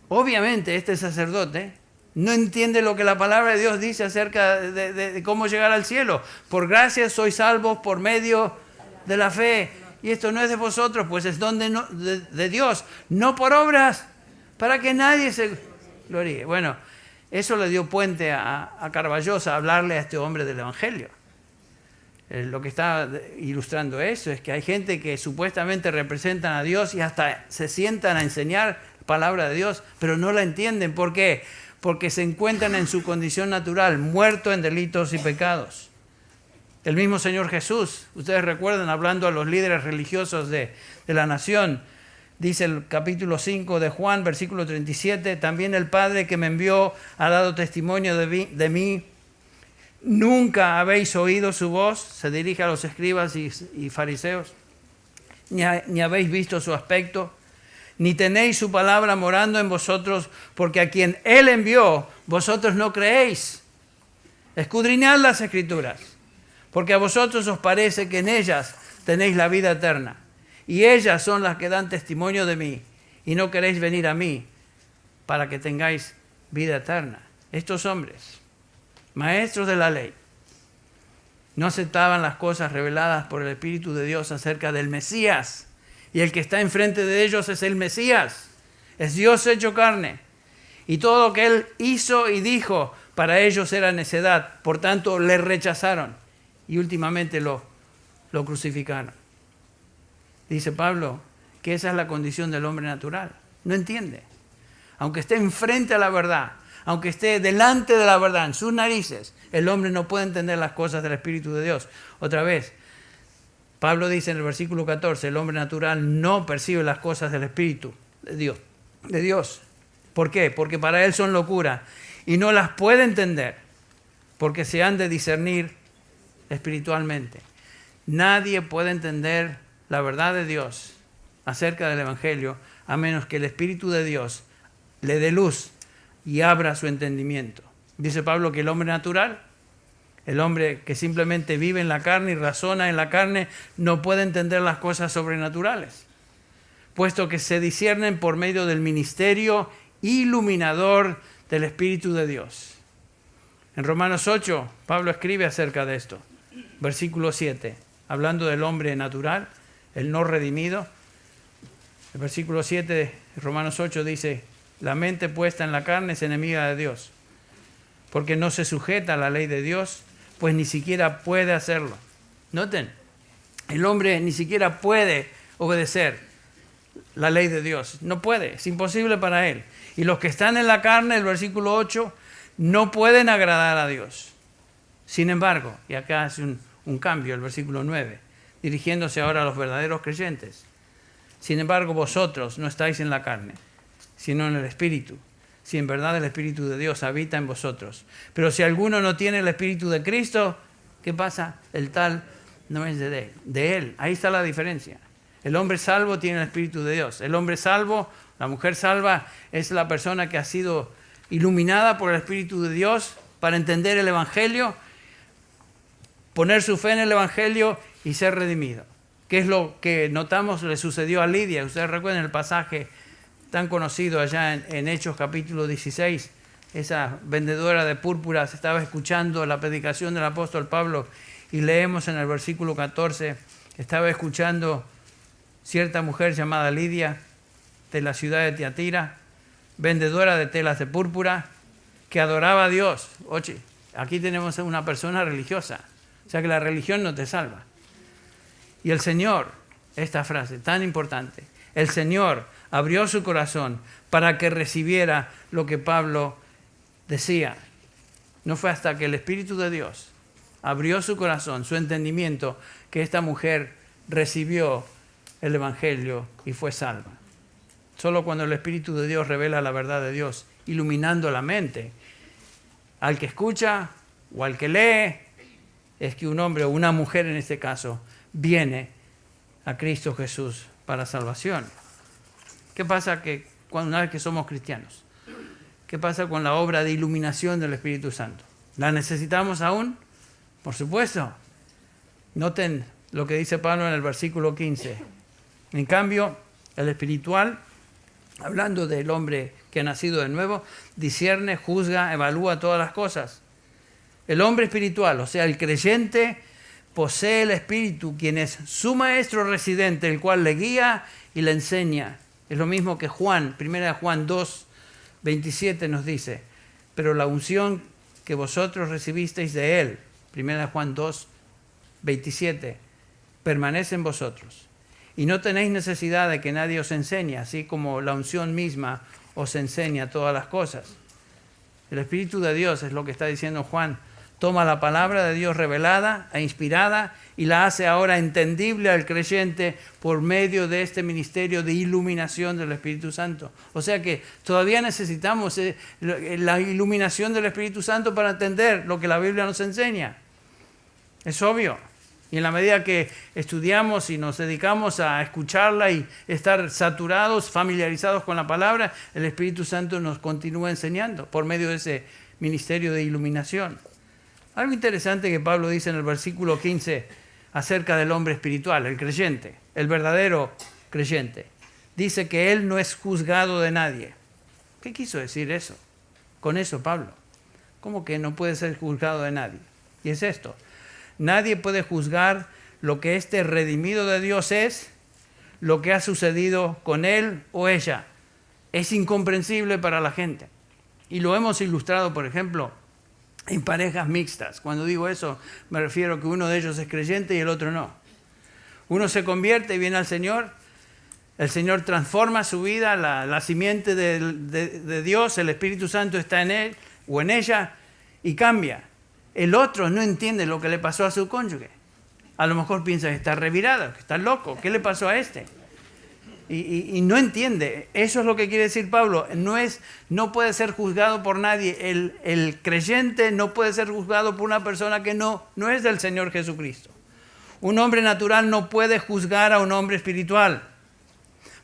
Obviamente este sacerdote no entiende lo que la palabra de Dios dice acerca de cómo llegar al cielo. Por gracia sois salvos por medio de la fe. Y esto no es de vosotros, pues es don de Dios, no por obras, para que nadie se gloríe. Bueno, eso le dio puente a Caballosa a hablarle a este hombre del Evangelio. Lo que está ilustrando eso es que hay gente que supuestamente representan a Dios y hasta se sientan a enseñar la palabra de Dios, pero no la entienden. ¿Por qué? Porque se encuentran en su condición natural, muertos en delitos y pecados. El mismo Señor Jesús, ustedes recuerdan, hablando a los líderes religiosos de la nación, dice el capítulo 5 de Juan, versículo 37, también el Padre que me envió ha dado testimonio de mí. Nunca habéis oído su voz, se dirige a los escribas y fariseos, ni habéis visto su aspecto, ni tenéis su palabra morando en vosotros, porque a quien Él envió, vosotros no creéis. Escudriñad las Escrituras, porque a vosotros os parece que en ellas tenéis la vida eterna, y ellas son las que dan testimonio de mí, y no queréis venir a mí para que tengáis vida eterna. Estos hombres, maestros de la ley, no aceptaban las cosas reveladas por el Espíritu de Dios acerca del Mesías, y el que está enfrente de ellos es el Mesías, es Dios hecho carne, y todo lo que Él hizo y dijo para ellos era necedad, por tanto le rechazaron. Y últimamente lo crucificaron. Dice Pablo que esa es la condición del hombre natural. No entiende. Aunque esté enfrente a la verdad, aunque esté delante de la verdad, en sus narices, el hombre no puede entender las cosas del Espíritu de Dios. Otra vez, Pablo dice en el versículo 14, el hombre natural no percibe las cosas del Espíritu de Dios. ¿Por qué? Porque para él son locura y no las puede entender, porque se han de discernir espiritualmente. Nadie puede entender la verdad de Dios acerca del Evangelio a menos que el Espíritu de Dios le dé luz y abra su entendimiento. Dice Pablo que el hombre natural, el hombre que simplemente vive en la carne y razona en la carne, no puede entender las cosas sobrenaturales, puesto que se disciernen por medio del ministerio iluminador del Espíritu de Dios. En Romanos 8, Pablo escribe acerca de esto. Versículo 7, hablando del hombre natural, el no redimido. El versículo 7 de Romanos 8 dice, la mente puesta en la carne es enemiga de Dios, porque no se sujeta a la ley de Dios, pues ni siquiera puede hacerlo. Noten, el hombre ni siquiera puede obedecer la ley de Dios. No puede, es imposible para él. Y los que están en la carne, el versículo 8, no pueden agradar a Dios. Sin embargo, y acá hace un cambio, el versículo 9, dirigiéndose ahora a los verdaderos creyentes. Sin embargo, vosotros no estáis en la carne, sino en el Espíritu. Si en verdad el Espíritu de Dios habita en vosotros. Pero si alguno no tiene el Espíritu de Cristo, ¿qué pasa? El tal no es de él. Ahí está la diferencia. El hombre salvo tiene el Espíritu de Dios. El hombre salvo, la mujer salva, es la persona que ha sido iluminada por el Espíritu de Dios para entender el Evangelio, poner su fe en el Evangelio y ser redimido. ¿Qué es lo que notamos le sucedió a Lidia? Ustedes recuerdan el pasaje tan conocido allá en Hechos capítulo 16. Esa vendedora de púrpuras estaba escuchando la predicación del apóstol Pablo y leemos en el versículo 14, estaba escuchando cierta mujer llamada Lidia de la ciudad de Tiatira, vendedora de telas de púrpura, que adoraba a Dios. Oye, aquí tenemos una persona religiosa, o sea que la religión no te salva. Y el Señor, esta frase tan importante, el Señor abrió su corazón para que recibiera lo que Pablo decía. No fue hasta que el Espíritu de Dios abrió su corazón, su entendimiento, que esta mujer recibió el Evangelio y fue salva. Solo cuando el Espíritu de Dios revela la verdad de Dios, iluminando la mente al que escucha o al que lee, es que un hombre o una mujer en este caso viene a Cristo Jesús para salvación. ¿Qué pasa una vez que somos cristianos? ¿Qué pasa con la obra de iluminación del Espíritu Santo? ¿La necesitamos aún? Por supuesto. Noten lo que dice Pablo en el versículo 15. En cambio, el espiritual, hablando del hombre que ha nacido de nuevo, discierne, juzga, evalúa todas las cosas. El hombre espiritual, o sea, el creyente, posee el Espíritu, quien es su maestro residente, el cual le guía y le enseña. Es lo mismo que Juan, 1 Juan 2, 27 nos dice, pero la unción que vosotros recibisteis de Él, 1 Juan 2, 27, permanece en vosotros. Y no tenéis necesidad de que nadie os enseñe, así como la unción misma os enseña todas las cosas. El Espíritu de Dios, es lo que está diciendo Juan, toma la palabra de Dios revelada e inspirada y la hace ahora entendible al creyente por medio de este ministerio de iluminación del Espíritu Santo. O sea que todavía necesitamos la iluminación del Espíritu Santo para entender lo que la Biblia nos enseña. Es obvio. Y en la medida que estudiamos y nos dedicamos a escucharla y estar saturados, familiarizados con la palabra, el Espíritu Santo nos continúa enseñando por medio de ese ministerio de iluminación. Algo interesante que Pablo dice en el versículo 15 acerca del hombre espiritual, el creyente, el verdadero creyente. Dice que él no es juzgado de nadie. ¿Qué quiso decir eso? Con eso, Pablo. ¿Cómo que no puede ser juzgado de nadie? Y es esto. Nadie puede juzgar lo que este redimido de Dios es, lo que ha sucedido con él o ella. Es incomprensible para la gente. Y lo hemos ilustrado, por ejemplo, en parejas mixtas. Cuando digo eso, me refiero a que uno de ellos es creyente y el otro no. Uno se convierte y viene al Señor, el Señor transforma su vida, la simiente de Dios, el Espíritu Santo está en él o en ella y cambia. El otro no entiende lo que le pasó a su cónyuge. A lo mejor piensa que está revirado, que está loco. ¿Qué le pasó a este? Y no entiende. Eso es lo que quiere decir Pablo. No puede ser juzgado por nadie. El creyente no puede ser juzgado por una persona que no es del Señor Jesucristo. Un hombre natural no puede juzgar a un hombre espiritual.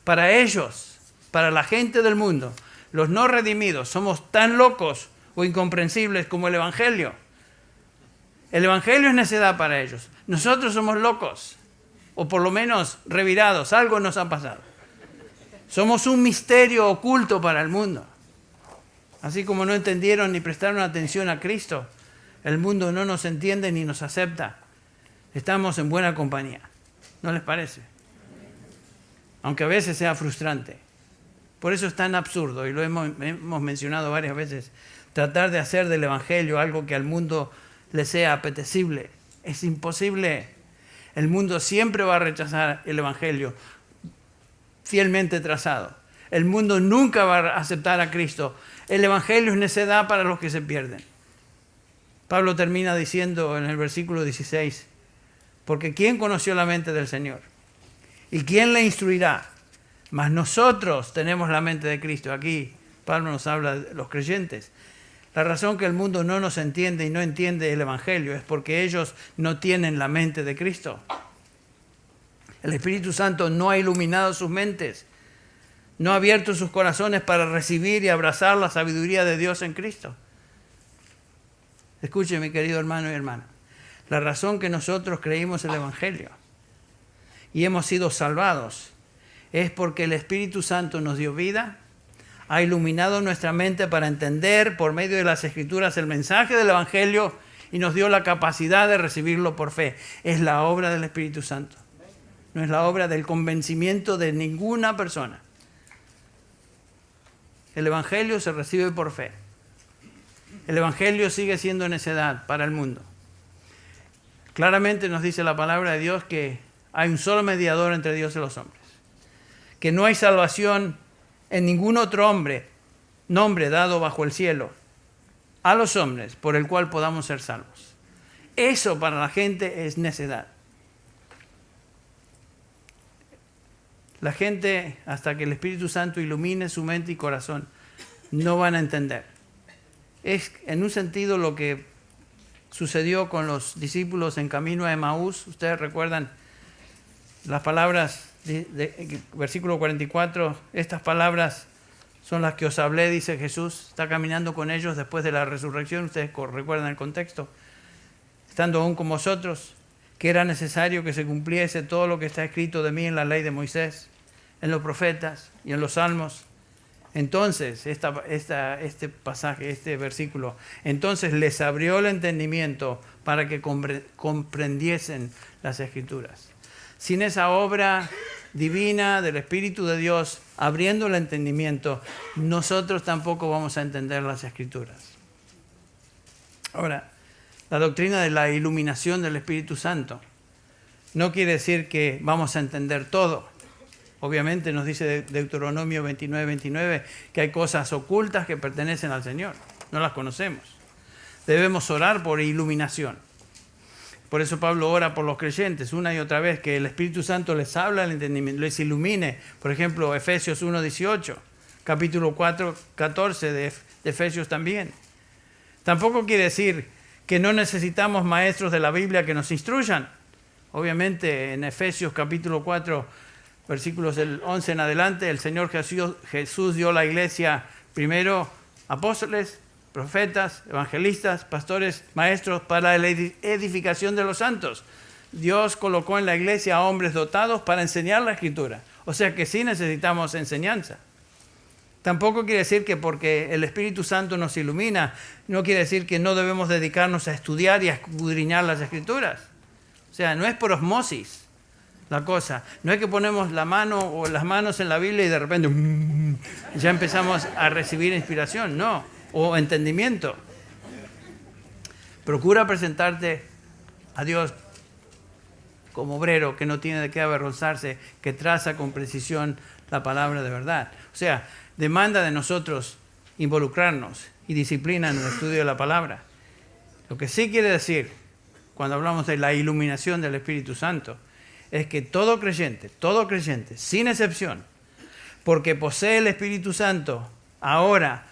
Para ellos, para la gente del mundo, los no redimidos, somos tan locos o incomprensibles como el Evangelio. El Evangelio es necedad para ellos. Nosotros somos locos, o por lo menos revirados. Algo nos ha pasado. Somos un misterio oculto para el mundo. Así como no entendieron ni prestaron atención a Cristo, el mundo no nos entiende ni nos acepta. Estamos en buena compañía. ¿No les parece? Aunque a veces sea frustrante. Por eso es tan absurdo, y lo hemos mencionado varias veces, tratar de hacer del Evangelio algo que al mundo le sea apetecible. Es imposible. El mundo siempre va a rechazar el Evangelio fielmente trazado. El mundo nunca va a aceptar a Cristo. El Evangelio es necedad para los que se pierden. Pablo termina diciendo en el versículo 16, porque ¿quién conoció la mente del Señor? ¿Y quién le instruirá? Mas nosotros tenemos la mente de Cristo. Aquí Pablo nos habla de los creyentes. La razón que el mundo no nos entiende y no entiende el Evangelio es porque ellos no tienen la mente de Cristo. El Espíritu Santo no ha iluminado sus mentes, no ha abierto sus corazones para recibir y abrazar la sabiduría de Dios en Cristo. Escuche, mi querido hermano y hermana, la razón que nosotros creímos el Evangelio y hemos sido salvados es porque el Espíritu Santo nos dio vida, ha iluminado nuestra mente para entender por medio de las Escrituras el mensaje del Evangelio y nos dio la capacidad de recibirlo por fe. Es la obra del Espíritu Santo. No es la obra del convencimiento de ninguna persona. El Evangelio se recibe por fe. El Evangelio sigue siendo necedad para el mundo. Claramente nos dice la palabra de Dios que hay un solo mediador entre Dios y los hombres. Que no hay salvación en ningún otro nombre dado bajo el cielo a los hombres por el cual podamos ser salvos. Eso para la gente es necedad. La gente, hasta que el Espíritu Santo ilumine su mente y corazón, no van a entender. Es en un sentido lo que sucedió con los discípulos en camino a Emaús. Ustedes recuerdan las palabras de versículo 44. Estas palabras son las que os hablé, dice Jesús. Está caminando con ellos después de la resurrección. Ustedes recuerdan el contexto. Estando aún con vosotros, que era necesario que se cumpliese todo lo que está escrito de mí en la ley de Moisés, en los profetas y en los salmos. Entonces, este pasaje, este versículo, entonces les abrió el entendimiento para que comprendiesen las Escrituras. Sin esa obra divina del Espíritu de Dios abriendo el entendimiento, nosotros tampoco vamos a entender las Escrituras. Ahora, la doctrina de la iluminación del Espíritu Santo no quiere decir que vamos a entender todo. Obviamente nos dice Deuteronomio 29:29 que hay cosas ocultas que pertenecen al Señor. No las conocemos. Debemos orar por iluminación. Por eso Pablo ora por los creyentes una y otra vez, que el Espíritu Santo les habla el entendimiento, les ilumine. Por ejemplo, Efesios 1:18, capítulo 4:14 de Efesios también. Tampoco quiere decir que no necesitamos maestros de la Biblia que nos instruyan. Obviamente en Efesios capítulo 4, versículos del 11 en adelante, el Señor Jesús dio a la iglesia primero apóstoles, profetas, evangelistas, pastores, maestros para la edificación de los santos. Dios colocó en la iglesia a hombres dotados para enseñar la Escritura. O sea que sí necesitamos enseñanza. Tampoco quiere decir que porque el Espíritu Santo nos ilumina, no quiere decir que no debemos dedicarnos a estudiar y a escudriñar las Escrituras. O sea, no es por osmosis la cosa. No es que ponemos la mano o las manos en la Biblia y de repente ya empezamos a recibir inspiración, no, o entendimiento. Procura presentarte a Dios como obrero que no tiene de qué avergonzarse, que traza con precisión la palabra de verdad. O sea, demanda de nosotros involucrarnos y disciplina en el estudio de la palabra. Lo que sí quiere decir, cuando hablamos de la iluminación del Espíritu Santo, es que todo creyente, sin excepción, porque posee el Espíritu Santo, ahora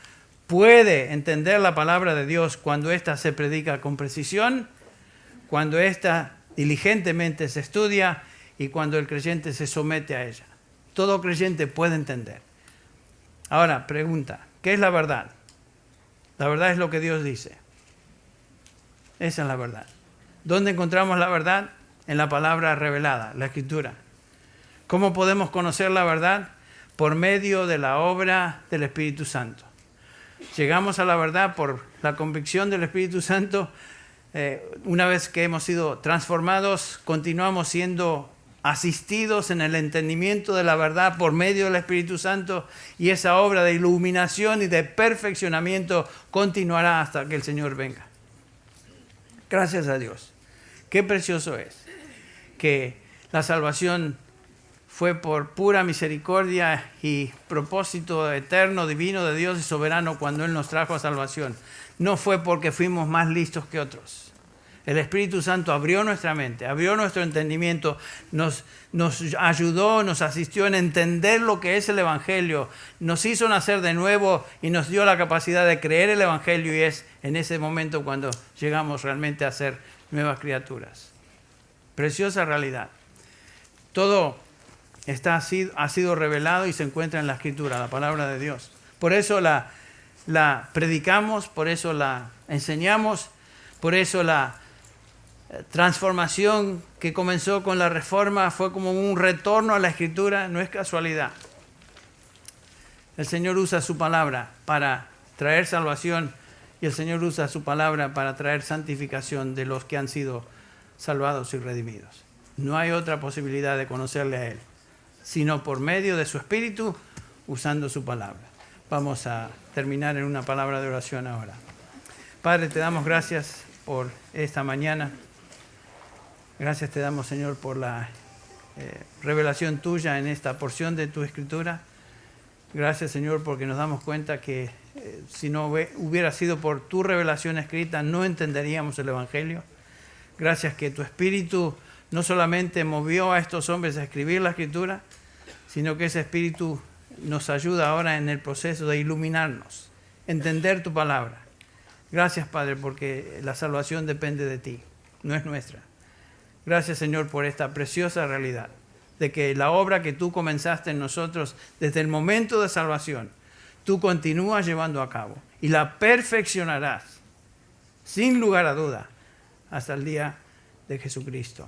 puede entender la palabra de Dios cuando ésta se predica con precisión, cuando ésta diligentemente se estudia y cuando el creyente se somete a ella. Todo creyente puede entender. Ahora, pregunta, ¿qué es la verdad? La verdad es lo que Dios dice. Esa es la verdad. ¿Dónde encontramos la verdad? En la palabra revelada, la Escritura. ¿Cómo podemos conocer la verdad? Por medio de la obra del Espíritu Santo. Llegamos a la verdad por la convicción del Espíritu Santo. Una vez que hemos sido transformados, continuamos siendo asistidos en el entendimiento de la verdad por medio del Espíritu Santo, y esa obra de iluminación y de perfeccionamiento continuará hasta que el Señor venga. Gracias a Dios. Qué precioso es que la salvación fue por pura misericordia y propósito eterno, divino de Dios y soberano cuando Él nos trajo a salvación. No fue porque fuimos más listos que otros. El Espíritu Santo abrió nuestra mente, abrió nuestro entendimiento, nos ayudó, nos asistió en entender lo que es el Evangelio, nos hizo nacer de nuevo y nos dio la capacidad de creer el Evangelio, y es en ese momento cuando llegamos realmente a ser nuevas criaturas. Preciosa realidad. Todo ha sido revelado y se encuentra en la Escritura, la palabra de Dios. Por eso la predicamos, por eso la enseñamos, por eso la transformación que comenzó con la Reforma fue como un retorno a la Escritura, no es casualidad. El Señor usa su palabra para traer salvación, y el Señor usa su palabra para traer santificación de los que han sido salvados y redimidos. No hay otra posibilidad de conocerle a Él, sino por medio de su Espíritu, usando su palabra. Vamos a terminar en una palabra de oración ahora. Padre, te damos gracias por esta mañana. Gracias te damos, Señor, por la revelación tuya en esta porción de tu Escritura. Gracias, Señor, porque nos damos cuenta que si no hubiera sido por tu revelación escrita, no entenderíamos el Evangelio. Gracias que tu Espíritu no solamente movió a estos hombres a escribir la Escritura, sino que ese Espíritu nos ayuda ahora en el proceso de iluminarnos, entender tu palabra. Gracias, Padre, porque la salvación depende de ti, no es nuestra. Gracias, Señor, por esta preciosa realidad de que la obra que tú comenzaste en nosotros desde el momento de salvación, tú continúas llevando a cabo y la perfeccionarás, sin lugar a duda, hasta el día de Jesucristo.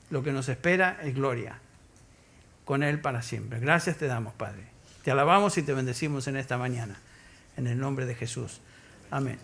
Lo que nos espera es gloria, con Él para siempre. Gracias te damos, Padre. Te alabamos y te bendecimos en esta mañana. En el nombre de Jesús. Amén.